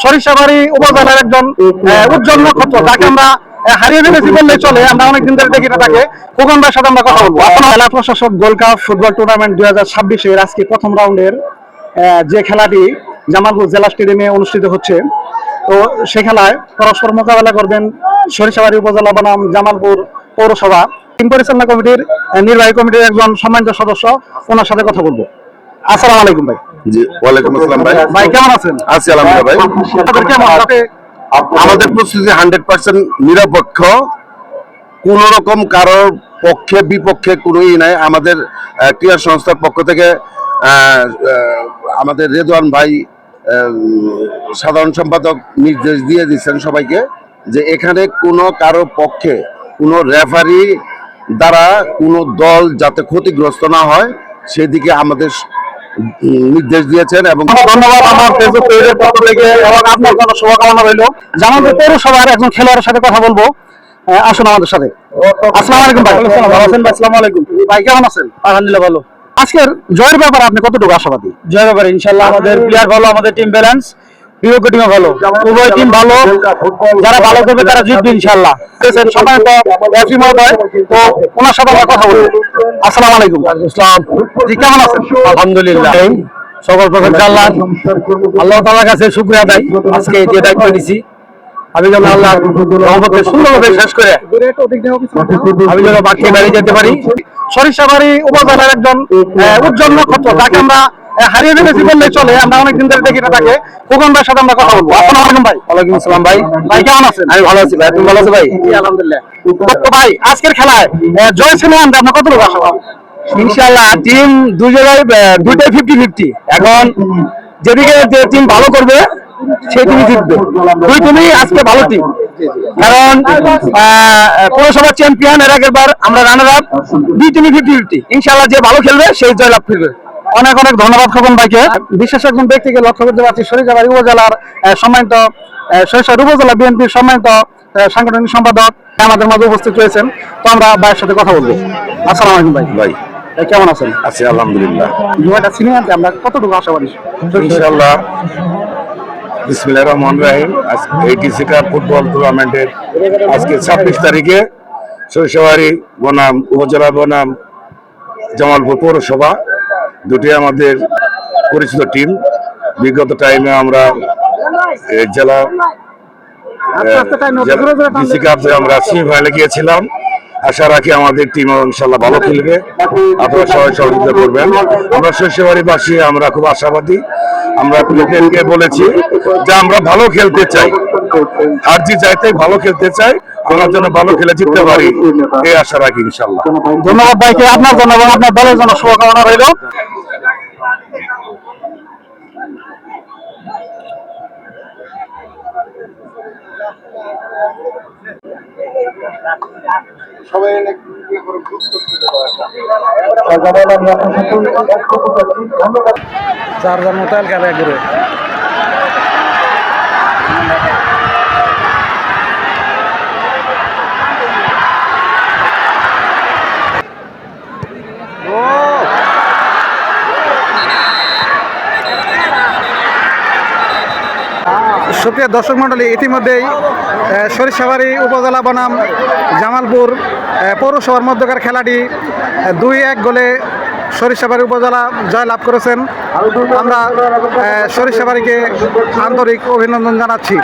সরিষাবাড়ি উপজেলার একজন উজ্জ্বল নক্ষত্র, যাকে আমরা হারিয়ে ফেলেছি বললেই চলে। আমরা অনেকদিন ধরে দেখি না তাকে। খোকন ভাইয়ের সাথে আমরা কথা বলবো। আপনার জেলা প্রশাসক গোল্ড কাপ ফুটবল টুর্নামেন্ট 2026-এর আজকে প্রথম রাউন্ডের যে খেলাটি জামালপুর জেলা স্টেডিয়ামে অনুষ্ঠিত হচ্ছে, তো সে খেলায় পরস্পর মোকাবেলা করবেন সরিষাবাড়ি উপজেলা বনাম জামালপুর পৌরসভা টিম পরিচালনা কমিটির নির্বাহী কমিটির একজন সম্মানিত সদস্য। ওনার সাথে কথা বলবো। আসসালামু আলাইকুম ভাই। জি, ওয়ালাইকুম আসসালাম ভাই। ভাই কেমন আছেন? আছি আলহামদুলিল্লাহ ভাই। আপনাদের কেমন? আমাদের প্রস্তুতি 100% নিরপেক্ষ, কোন রকম কারোর পক্ষে বিপক্ষে কোনোই নাই। আমাদের ক্রীড়া সংস্থার পক্ষ থেকে আমাদের রেদওয়ান ভাই সাধারণ সম্পাদক নির্দেশ দিয়ে দিচ্ছেন সবাইকে যে এখানে কোনো কারো পক্ষে কোনো রেফারি দ্বারা কোনো দল যাতে ক্ষতিগ্রস্ত না হয় সেদিকে আমাদের নির্দেশ দিয়েছেন। এবং ধন্যবাদ আমার ফেসবুক পেজের পক্ষ থেকে, এবং আপনার জন্য শুভকামনা রইল। জামালপুর পৌরসভার একজন খেলোয়াড়ের সাথে কথা বলবো। আসুন আমাদের সাথে। আসসালামু আলাইকুম ভাই। ভালো আছেন ভাই? আসসালামু আলাইকুম ভাই, কেমন আছেন? আলহামদুলিল্লাহ ভালো। আজকের জয়ের ব্যাপারে আপনি কতটুকু আশাবাদী? জয়ের ব্যাপারে ইনশাআল্লাহ আমাদের প্লেয়ার ভালো, আমাদের টিম ব্যালেন্স, বিপক্ষ টিমও ভালো, উভয় টিম ভালো। যারা ভালো করবে তারা জিতবে ইনশাআল্লাহ। সময় তো রেফারি মহোদয়, তো ওনার সাথে আমরা কথা বলবো। আসসালামু আলাইকুম। ইসলাম জি, কেমন আছেন? আলহামদুলিল্লাহ, সকল প্রকার আল্লাহ তাআলার কাছে শুকরিয়া আদায়। আজকে যে দায়িত্ব নিয়েছি আমি যেন আল্লাহর রহমতে সুন্দরভাবে শেষ করে আমি যেন বাকি বাড়ি যেতে পারি। সরিষাবাড়ি উপজেলার একজন উজ্জ্বল নক্ষত্র, যাকে আমরা হারিয়ে ফেলেছি বললেই চলে। আমরা অনেকদিন ধরে দেখি না তাকে। খোকন ভাইয়ের সাথে আমরা কথা বলবো। আসসালামু আলাইকুম ভাই। ওয়ালাইকুম আসসালাম ভাই। ভাই কেমন আছেন? আমি ভালো আছি ভাই, তুমি ভালো আছো ভাই? জি আলহামদুলিল্লাহ। তো ভাই, আজকের খেলায় জয় ছিনিয়ে আনতে আপনার কতটুকু আশাবাদী? ইনশাআল্লাহ টিম দুই জায়গায় দুইটাই 50-50। এখন যেদিকে যে টিম ভালো করবে সেই টিমই জিতবে। দুই টিমই আজকে ভালো টিম, কারণ পৌরসভার চ্যাম্পিয়ন, এর আগের বার আমরা রানার আপ। দুই টিমই 50-50। ইনশাআল্লাহ যে ভালো খেলবে সেই জয়লাভ করবে। অনেক অনেক ধন্যবাদ খোকন ভাইকে। বিশেষ একজন ব্যক্তিকে লক্ষ্য করতে পারছি, সরিষাবাড়ি উপজেলার সম্মানিত সরিষাবাড়ি উপজেলা বিএনপির সম্মানিত সাংগঠনিক সম্পাদক আমাদের মাঝে উপস্থিত রয়েছেন। তো আমরা ভাইয়ের সাথে কথা বলবো। আসসালামু আলাইকুম ভাই। ভাই কেমন আছেন? আছি আলহামদুলিল্লাহ। জয়টা ছিনিয়ে আনতে আমরা কতটুকু আশাবাদী? ইনশাআল্লাহ। বিসমিল্লাহির রহমানির রহিম। এইটিসি কাপ ফুটবল টুর্নামেন্টের আজকে 26 তারিখে সরিষাবাড়ি বনাম উপজেলা বনাম জামালপুর পৌরসভা দুটি আমাদের পরিচিত টিম। বিগত টাইমে আমরা জেলা ডিসি কাপে আমরা সেমিফাইনালে গিয়েছিলাম। আশা রাখি আমাদের টিম ইনশাআল্লাহ ভালো খেলবে, আপনারা সবাই সহযোগিতা করবেন। আমরা সরিষাবাড়িবাসী আমরা খুব আশাবাদী। আমরা প্লেয়ারকে বলেছি যে আমরা ভালো খেলতে চাই, আর জি চাইতে ভালো খেলতে চাই, আমার জন্য ভালো খেলে জিততে পারি এই আশা রাখি ইনশাআল্লাহ। ধন্যবাদ ভাইকে, আপনার জন্য এবং আপনার দলের জন্য শুভকামনা রইল। চারজন মোটাইল খেলা করে সুপ্রিয় দর্শক মণ্ডলী, ইতিমধ্যেই সরিষাবাড়ি উপজেলা বনাম জামালপুর পৌরসভার মধ্যকার খেলাটি 2-1 গোলে সরিষাবাড়ি উপজেলা জয়লাভ করেছেন। আমরা সরিষাবাড়িকে আন্তরিক অভিনন্দন জানাচ্ছি।